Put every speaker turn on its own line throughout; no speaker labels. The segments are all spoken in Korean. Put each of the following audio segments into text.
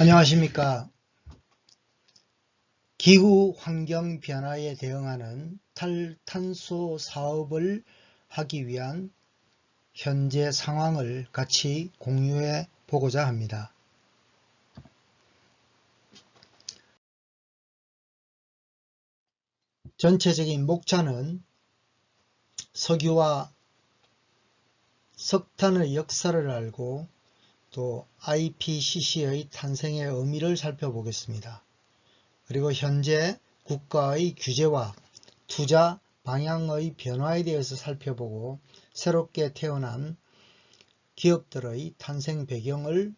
안녕하십니까. 기후 환경 변화에 대응하는 탈탄소 사업을 하기 위한 현재 상황을 같이 공유해 보고자 합니다. 전체적인 목차는 석유와 석탄의 역사를 알고 또 IPCC의 탄생의 의미를 살펴보겠습니다. 그리고 현재 국가의 규제와 투자 방향의 변화에 대해서 살펴보고 새롭게 태어난 기업들의 탄생 배경을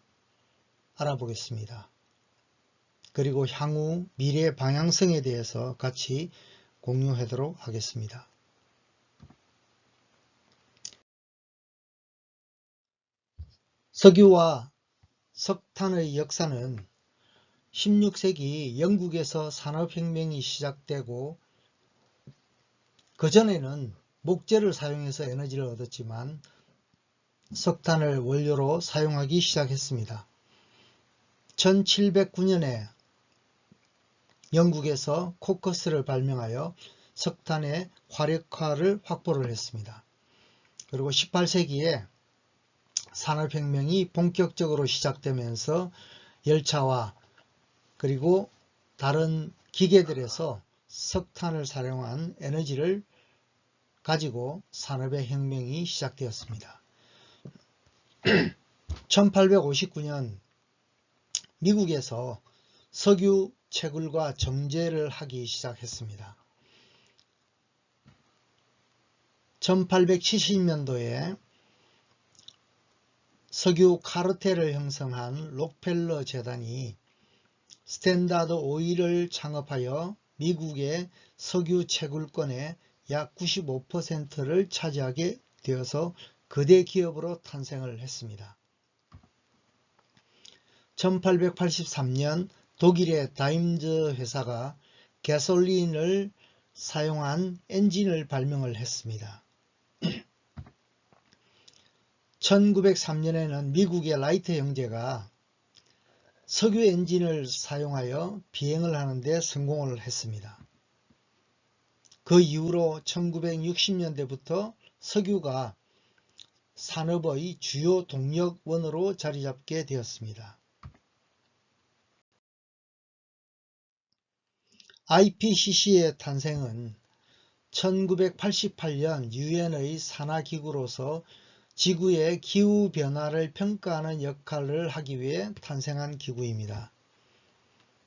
알아보겠습니다. 그리고 향후 미래 방향성에 대해서 같이 공유하도록 하겠습니다. 석유와 석탄의 역사는 16세기 영국에서 산업혁명이 시작되고 그전에는 목재를 사용해서 에너지를 얻었지만 석탄을 원료로 사용하기 시작했습니다. 1709년에 영국에서 코커스를 발명하여 석탄의 화력화를 확보를 했습니다. 그리고 18세기에 산업혁명이 본격적으로 시작되면서 열차와 그리고 다른 기계들에서 석탄을 사용한 에너지를 가지고 산업의 혁명이 시작되었습니다. 1859년 미국에서 석유 채굴과 정제를 하기 시작했습니다. 1870년도에 석유 카르텔을 형성한 록펠러 재단이 스탠다드 오일을 창업하여 미국의 석유 채굴권의 약 95%를 차지하게 되어서 거대 기업으로 탄생을 했습니다. 1883년 독일의 다임즈 회사가 가솔린을 사용한 엔진을 발명을 했습니다. 1903년에는 미국의 라이트 형제가 석유 엔진을 사용하여 비행을 하는데 성공을 했습니다. 그 이후로 1960년대부터 석유가 산업의 주요 동력원으로 자리 잡게 되었습니다. IPCC의 탄생은 1988년 유엔의 산하기구로서 지구의 기후변화를 평가하는 역할을 하기 위해 탄생한 기구입니다.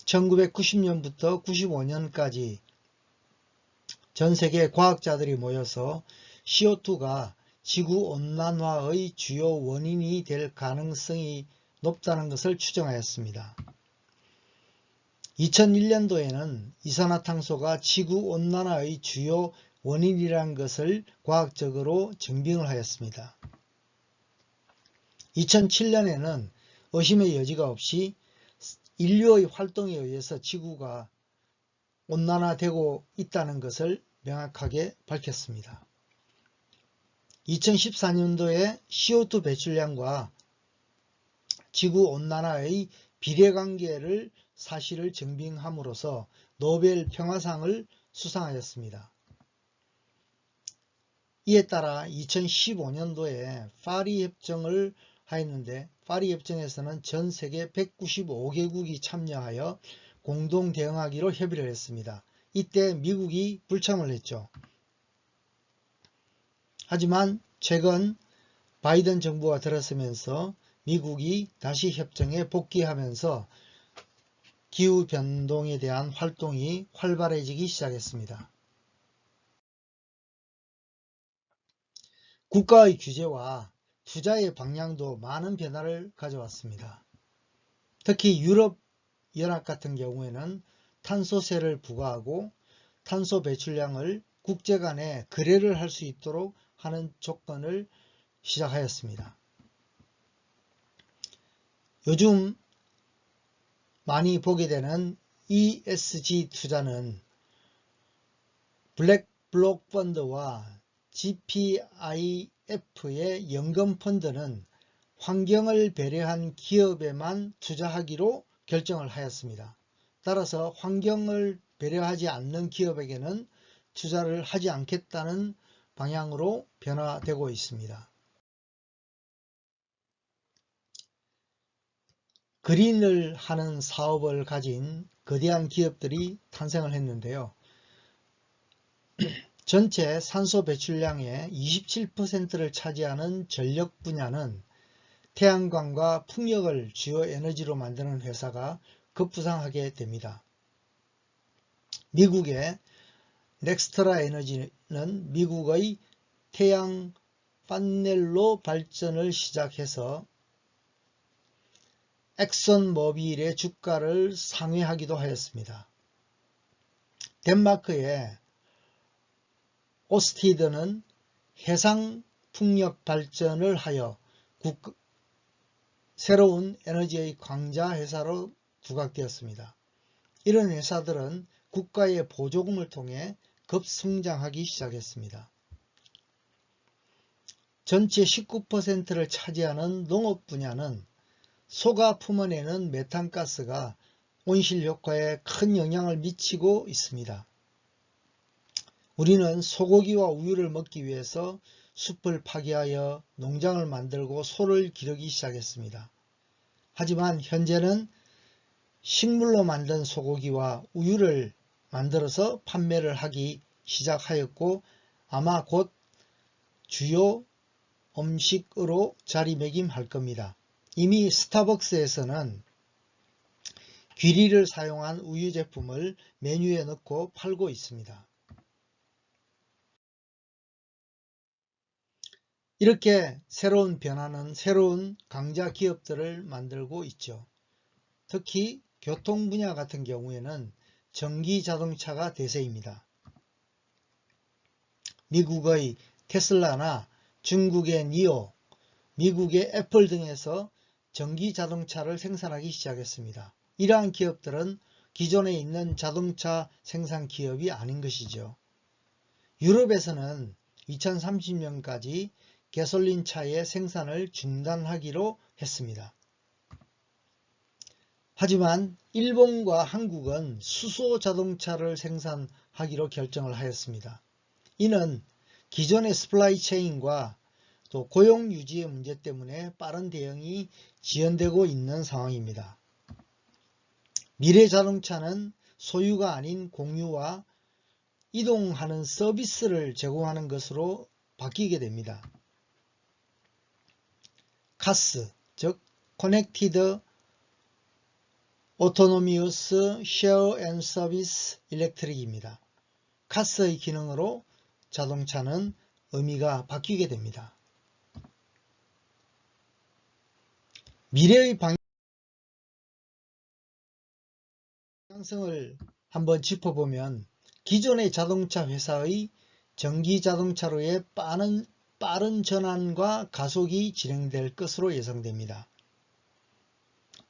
1990년부터 95년까지 전세계 과학자들이 모여서 CO2가 지구온난화의 주요 원인이 될 가능성이 높다는 것을 추정하였습니다. 2001년도에는 이산화탄소가 지구온난화의 주요 원인이라는 것을 과학적으로 증빙을 하였습니다. 2007년에는 의심의 여지가 없이 인류의 활동에 의해서 지구가 온난화되고 있다는 것을 명확하게 밝혔습니다. 2014년도에 CO2 배출량과 지구온난화의 비례관계를 사실을 증빙함으로써 노벨 평화상을 수상하였습니다. 이에 따라 2015년도에 파리 협정을 하였는데 파리 협정에서는 전 세계 195개국이 참여하여 공동 대응하기로 협의를 했습니다. 이때 미국이 불참을 했죠. 하지만 최근 바이든 정부가 들어서면서 미국이 다시 협정에 복귀하면서 기후변동에 대한 활동이 활발해지기 시작했습니다. 국가의 규제와 투자의 방향도 많은 변화를 가져왔습니다. 특히 유럽연합 같은 경우에는 탄소세를 부과하고 탄소 배출량을 국제 간에 거래를 할 수 있도록 하는 조건을 시작하였습니다. 요즘 많이 보게 되는 ESG 투자는 블랙록 펀드와 GPIF의 연금 펀드는 환경을 배려한 기업에만 투자하기로 결정을 하였습니다. 따라서 환경을 배려하지 않는 기업에게는 투자를 하지 않겠다는 방향으로 변화되고 있습니다. 그린을 하는 사업을 가진 거대한 기업들이 탄생을 했는데요. 전체 산소 배출량의 27%를 차지하는 전력 분야는 태양광과 풍력을 주요 에너지로 만드는 회사가 급부상하게 됩니다. 미국의 넥스트라 에너지는 미국의 태양 판넬로 발전을 시작해서 엑선모빌의 주가를 상회하기도 하였습니다. 덴마크의 오스티드는 해상 풍력 발전을 하여 새로운 에너지의 강자 회사로 부각되었습니다. 이런 회사들은 국가의 보조금을 통해 급성장하기 시작했습니다. 전체 19%를 차지하는 농업 분야는 소가 품어내는 메탄가스가 온실효과에 큰 영향을 미치고 있습니다. 우리는 소고기와 우유를 먹기 위해서 숲을 파괴하여 농장을 만들고 소를 기르기 시작했습니다. 하지만 현재는 식물로 만든 소고기와 우유를 만들어서 판매를 하기 시작하였고 아마 곧 주요 음식으로 자리매김할 겁니다. 이미 스타벅스에서는 귀리를 사용한 우유 제품을 메뉴에 넣고 팔고 있습니다. 이렇게 새로운 변화는 새로운 강자 기업들을 만들고 있죠. 특히 교통 분야 같은 경우에는 전기 자동차가 대세입니다. 미국의 테슬라나 중국의 니오, 미국의 애플 등에서 전기 자동차를 생산하기 시작했습니다. 이러한 기업들은 기존에 있는 자동차 생산 기업이 아닌 것이죠. 유럽에서는 2030년까지 가솔린 차의 생산을 중단하기로 했습니다. 하지만 일본과 한국은 수소 자동차를 생산하기로 결정을 하였습니다. 이는 기존의 스플라이 체인과 또 고용 유지의 문제 때문에 빠른 대응이 지연되고 있는 상황입니다. 미래 자동차는 소유가 아닌 공유와 이동하는 서비스를 제공하는 것으로 바뀌게 됩니다. 카스, 즉 Connected Autonomous Share and Service Electric입니다. 카스의 기능으로 자동차는 의미가 바뀌게 됩니다. 미래의 방향성을 한번 짚어보면 기존의 자동차 회사의 전기 자동차로의 빠른 전환과 가속이 진행될 것으로 예상됩니다.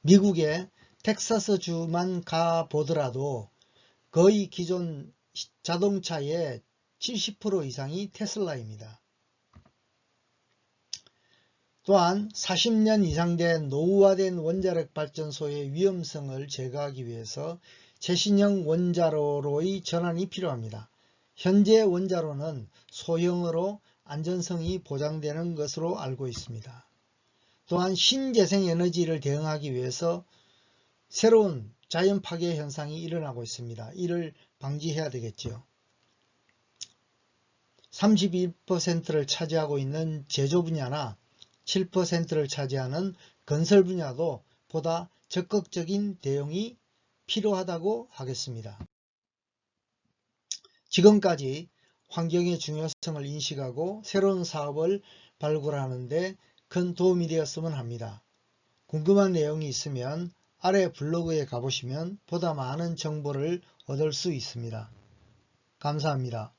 미국의 텍사스주만 가보더라도 거의 기존 자동차의 70% 이상이 테슬라입니다. 또한 40년 이상 된 노후화된 원자력 발전소의 위험성을 제거하기 위해서 최신형 원자로의 전환이 필요합니다. 현재 원자로는 소형으로 안전성이 보장되는 것으로 알고 있습니다. 또한 신재생에너지를 대응하기 위해서 새로운 자연 파괴 현상이 일어나고 있습니다. 이를 방지해야 되겠죠. 32%를 차지하고 있는 제조 분야나 7%를 차지하는 건설 분야도 보다 적극적인 대응이 필요하다고 하겠습니다. 지금까지 환경의 중요성을 인식하고 새로운 사업을 발굴하는 데 큰 도움이 되었으면 합니다. 궁금한 내용이 있으면 아래 블로그에 가보시면 보다 많은 정보를 얻을 수 있습니다. 감사합니다.